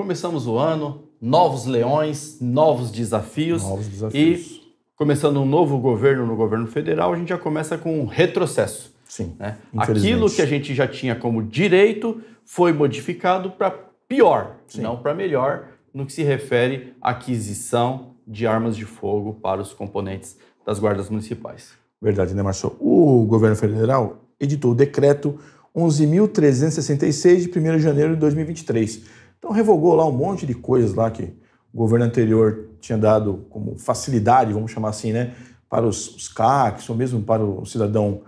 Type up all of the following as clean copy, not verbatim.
Começamos o ano, novos leões, novos desafios. E começando um novo governo no governo federal, a gente já começa com um retrocesso. Sim, né? Aquilo que a gente já tinha como direito foi modificado para pior, não para melhor, no que se refere à aquisição de armas de fogo para os componentes das guardas municipais. Verdade, né, Marcelo? O governo federal editou o decreto 11.366 de 1º de janeiro de 2023. Então revogou lá um monte de coisas lá que o governo anterior tinha dado como facilidade, vamos chamar assim, né, para os CACs, ou mesmo para o cidadão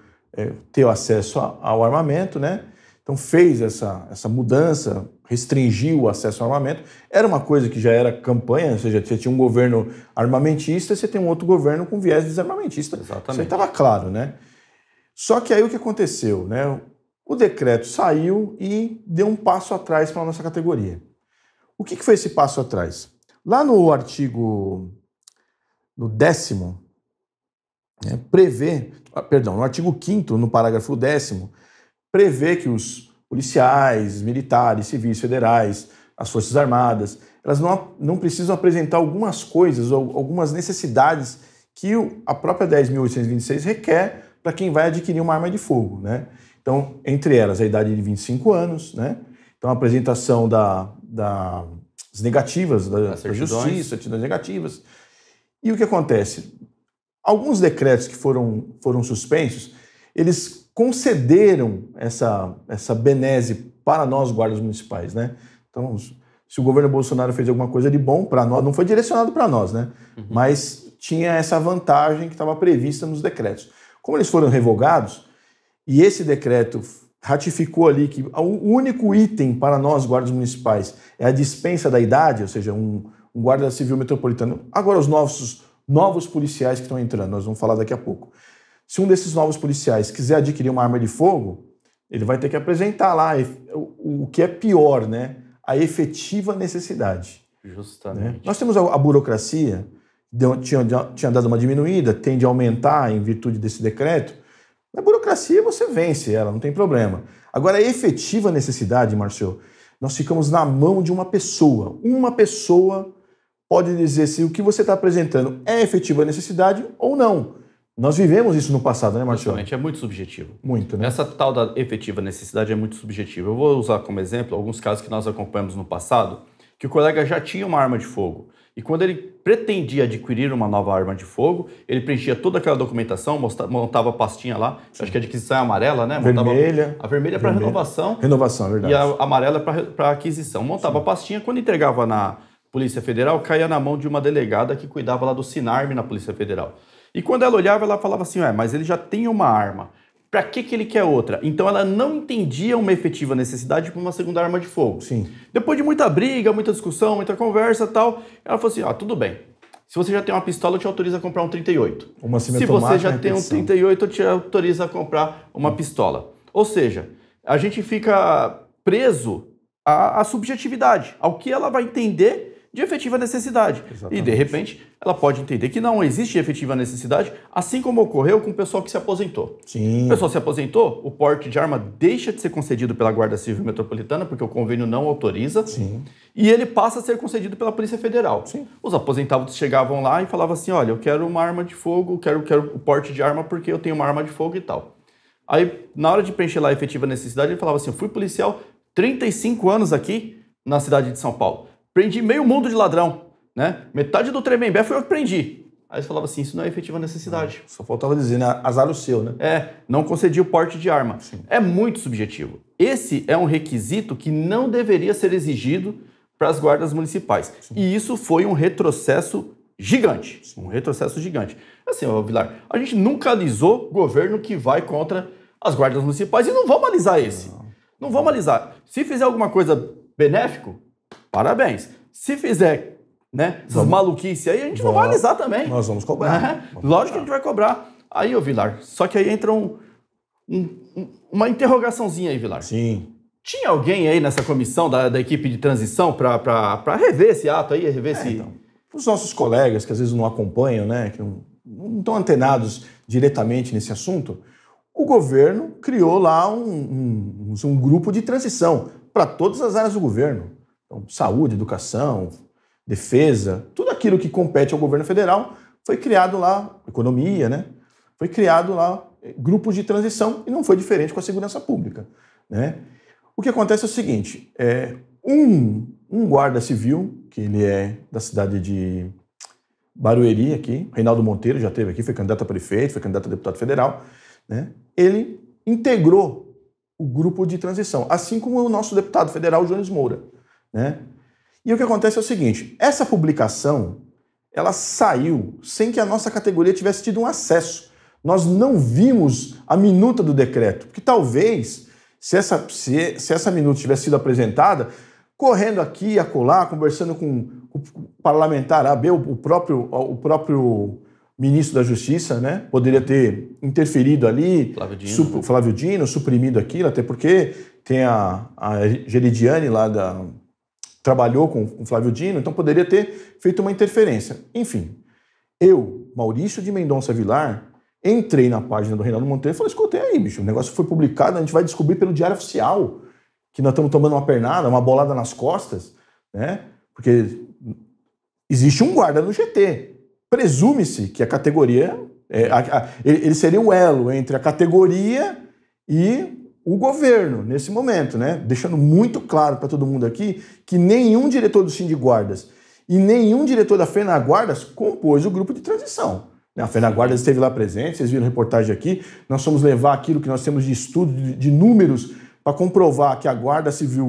ter acesso ao armamento, né? Então fez essa mudança, restringiu o acesso ao armamento. Era uma coisa que já era campanha, ou seja, você tinha um governo armamentista, você tem um outro governo com viés desarmamentista. Exatamente. Isso aí estava claro, né? Só que aí o que aconteceu, né? O decreto saiu e deu um passo atrás para a nossa categoria. O que foi esse passo atrás? Lá no artigo, no 10º, né, no artigo 5º, no parágrafo 10º, prevê que os policiais, militares, civis, federais, as Forças Armadas, elas não precisam apresentar algumas coisas ou algumas necessidades que a própria 10.826 requer para quem vai adquirir uma arma de fogo, né? Então, entre elas, a idade de 25 anos, né? Então, a apresentação das negativas da justiça, certidões negativas. E o que acontece? Alguns decretos que foram suspensos, eles concederam essa benese para nós, guardas municipais, né? Então, se o governo Bolsonaro fez alguma coisa de bom para nós, não foi direcionado para nós, né? Mas tinha essa vantagem que estava prevista nos decretos. Como eles foram revogados, e esse decreto ratificou ali que o único item para nós, guardas municipais, é a dispensa da idade, ou seja, um guarda civil metropolitano. Agora, os novos policiais que estão entrando, nós vamos falar daqui a pouco. Se um desses novos policiais quiser adquirir uma arma de fogo, ele vai ter que apresentar lá o que é pior, né? A efetiva necessidade. Justamente. Né? Nós temos a burocracia, tinha dado uma diminuída, tende a aumentar em virtude desse decreto. Na burocracia você vence ela, não tem problema. Agora, a efetiva necessidade, Marcelo, nós ficamos na mão de uma pessoa. Uma pessoa pode dizer se o que você está apresentando é efetiva necessidade ou não. Nós vivemos isso no passado, né, Marcelo? Justamente, é muito subjetivo. Muito, né? Essa tal da efetiva necessidade é muito subjetiva. Eu vou usar como exemplo alguns casos que nós acompanhamos no passado, que o colega já tinha uma arma de fogo. E quando ele pretendia adquirir uma nova arma de fogo, ele preenchia toda aquela documentação, montava a pastinha lá, acho que a adquisição é amarela, né? Vermelha. A vermelha é para renovação. Renovação, é verdade. E a amarela é para aquisição. Montava a pastinha, quando entregava na Polícia Federal, caía na mão de uma delegada que cuidava lá do Sinarme na Polícia Federal. E quando ela olhava, ela falava assim, mas ele já tem uma arma. Para que ele quer outra? Então ela não entendia uma efetiva necessidade para uma segunda arma de fogo. Sim. Depois de muita briga, muita discussão, muita conversa e tal, ela falou assim, tudo bem. Se você já tem uma pistola, eu te autorizo a comprar um 38. Se você já tem um 38, eu te autorizo a comprar uma pistola. Ou seja, a gente fica preso à subjetividade, ao que ela vai entender de efetiva necessidade. Exatamente. E, de repente, ela pode entender que não existe efetiva necessidade, assim como ocorreu com o pessoal que se aposentou. Sim. O pessoal se aposentou, o porte de arma deixa de ser concedido pela Guarda Civil Metropolitana, porque o convênio não autoriza, Sim. E ele passa a ser concedido pela Polícia Federal. Sim. Os aposentados chegavam lá e falavam assim, olha, eu quero uma arma de fogo, quero o porte de arma porque eu tenho uma arma de fogo e tal. Aí, na hora de preencher lá a efetiva necessidade, ele falava assim, eu fui policial 35 anos aqui na cidade de São Paulo. Prendi meio mundo de ladrão, né? Metade do Tremembé foi eu que prendi. Aí eles falavam assim, isso não é efetiva necessidade. Só faltava dizer, né? Azar o seu, né? Não concedia o porte de arma. Sim. É muito subjetivo. Esse é um requisito que não deveria ser exigido para as guardas municipais. Sim. E isso foi um retrocesso gigante. Sim. Um retrocesso gigante. Assim, Vilar, a gente nunca alisou governo que vai contra as guardas municipais e não vamos alisar esse. Não vamos alisar. Se fizer alguma coisa benéfico, parabéns. Se fizer, né, essas maluquices aí, a gente não vai alisar também. Nós vamos cobrar. Lógico que a gente vai cobrar. Aí, Vilar, só que aí entra uma interrogaçãozinha aí, Vilar. Sim. Tinha alguém aí nessa comissão da equipe de transição para rever esse ato aí, rever esse... Então, os nossos colegas que às vezes não acompanham, né, que não estão antenados diretamente nesse assunto, o governo criou lá um grupo de transição para todas as áreas do governo. Então, saúde, educação, defesa, tudo aquilo que compete ao governo federal foi criado lá, economia, né? Foi criado lá grupos de transição e não foi diferente com a segurança pública, né? O que acontece é o seguinte, um guarda civil, que ele é da cidade de Barueri aqui, Reinaldo Monteiro já esteve aqui, foi candidato a prefeito, foi candidato a deputado federal, né? Ele integrou o grupo de transição, assim como o nosso deputado federal, Jones Moura, né? E o que acontece é o seguinte, essa publicação, ela saiu sem que a nossa categoria tivesse tido um acesso. Nós não vimos a minuta do decreto, porque talvez, se essa minuta tivesse sido apresentada, correndo aqui e acolá, conversando com o parlamentar A, B, o próprio ministro da Justiça, né, poderia ter interferido ali, Flávio Dino, suprimido aquilo, até porque tem a Geridiane lá trabalhou com o Flávio Dino, então poderia ter feito uma interferência. Enfim, eu, Maurício de Mendonça Vilar, entrei na página do Reinaldo Monteiro e falei, escutei aí, bicho, o negócio foi publicado, a gente vai descobrir pelo Diário Oficial que nós estamos tomando uma pernada, uma bolada nas costas, né? Porque existe um guarda no GT. Presume-se que a categoria, ele seria o elo entre a categoria e o governo, nesse momento, né? Deixando muito claro para todo mundo aqui que nenhum diretor do Sindiguardas e nenhum diretor da FENAGuardas compôs o grupo de transição. A FENAGuardas esteve lá presente, vocês viram a reportagem aqui, nós fomos levar aquilo que nós temos de estudo, de números, para comprovar que a Guarda Civil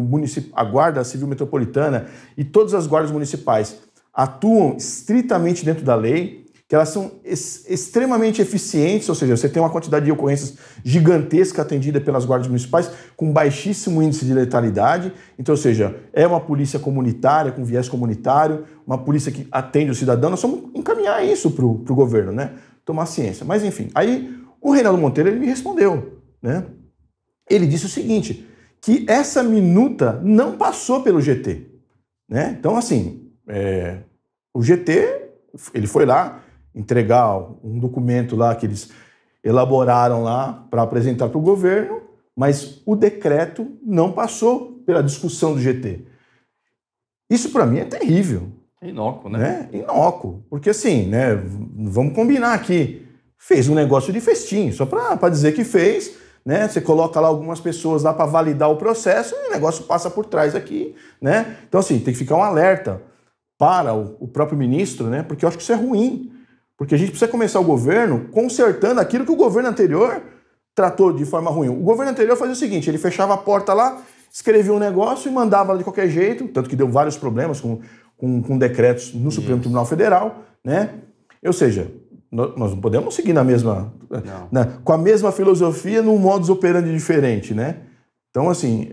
Metropolitana e todas as guardas municipais atuam estritamente dentro da lei, que elas são extremamente eficientes, ou seja, você tem uma quantidade de ocorrências gigantesca atendida pelas guardas municipais com baixíssimo índice de letalidade. Então, ou seja, é uma polícia comunitária, com viés comunitário, uma polícia que atende o cidadão. Nós vamos encaminhar isso para o governo, né? Tomar ciência. Mas, enfim, aí o Reinaldo Monteiro ele me respondeu, né? Ele disse o seguinte, que essa minuta não passou pelo GT, né? Então, assim, o GT, ele foi lá entregar um documento lá que eles elaboraram lá para apresentar para o governo, mas o decreto não passou pela discussão do GT. Isso para mim é terrível. É inócuo, né? Inócuo, porque assim, né, vamos combinar aqui, fez um negócio de festim, só para dizer que fez, né? Você coloca lá algumas pessoas lá para validar o processo e o negócio passa por trás aqui, né? Então assim, tem que ficar um alerta para o próprio ministro, né? Porque eu acho que isso é ruim. Porque a gente precisa começar o governo consertando aquilo que o governo anterior tratou de forma ruim. O governo anterior fazia o seguinte, ele fechava a porta lá, escrevia um negócio e mandava de qualquer jeito, tanto que deu vários problemas com decretos no Supremo Tribunal Federal, né? Ou seja, nós não podemos seguir com a mesma filosofia num modus operandi diferente, né? Então, assim,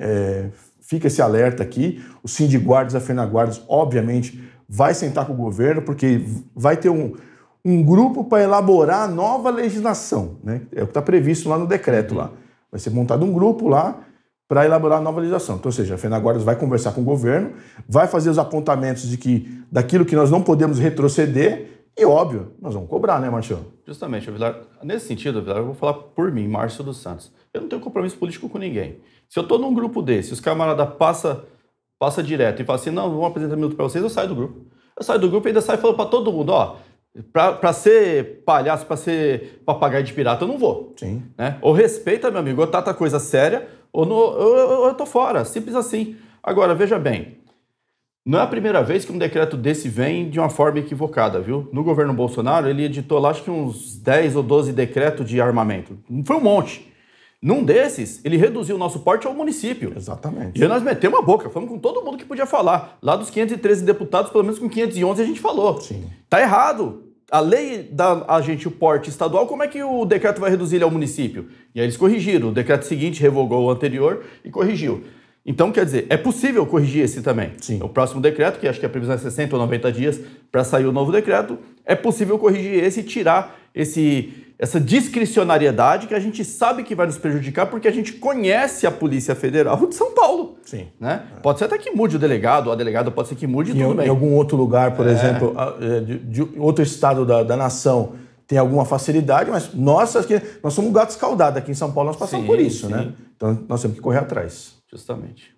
fica esse alerta aqui, o Sindiguardas, a FENAGuardas, obviamente, vai sentar com o governo, porque vai ter um grupo para elaborar a nova legislação, né? É o que está previsto lá no decreto lá. Vai ser montado um grupo lá para elaborar a nova legislação. Então, ou seja, a FENAGuardas vai conversar com o governo, vai fazer os apontamentos daquilo que nós não podemos retroceder e, óbvio, nós vamos cobrar, né, Marcelo? Justamente, Vilar. Nesse sentido, Vilar, eu vou falar por mim, Márcio dos Santos. Eu não tenho compromisso político com ninguém. Se eu estou num grupo desse, os camaradas passa direto e falam assim, não, vamos apresentar minuto para vocês, eu saio do grupo. Eu saio do grupo e ainda saio falando para todo mundo, ó, para ser palhaço, para ser papagaio de pirata, eu não vou. Sim. Né? Ou respeita, meu amigo, ou trata coisa séria, ou eu tô fora. Simples assim. Agora, veja bem, não é a primeira vez que um decreto desse vem de uma forma equivocada, viu? No governo Bolsonaro, ele editou lá, acho que uns 10 ou 12 decretos de armamento. Foi um monte. Num desses, ele reduziu o nosso porte ao município. Exatamente. E nós metemos a boca, falamos com todo mundo que podia falar. Lá dos 513 deputados, pelo menos com 511 a gente falou. Sim. Tá errado. A lei dá a gente o porte estadual, como é que o decreto vai reduzir ele ao município? E aí eles corrigiram. O decreto seguinte revogou o anterior e corrigiu. Então, quer dizer, é possível corrigir esse também. Sim. O próximo decreto, que acho que a previsão é 60 ou 90 dias para sair o novo decreto, é possível corrigir esse e tirar essa discricionariedade que a gente sabe que vai nos prejudicar porque a gente conhece a Polícia Federal de São Paulo. Sim. Né? Pode ser até que mude o delegado, a delegada pode ser que mude tudo bem. Em algum outro lugar, por exemplo, de outro estado da nação, tem alguma facilidade, mas nós somos um gato escaldado aqui em São Paulo, nós passamos por isso, né? Então nós temos que correr atrás. Justamente.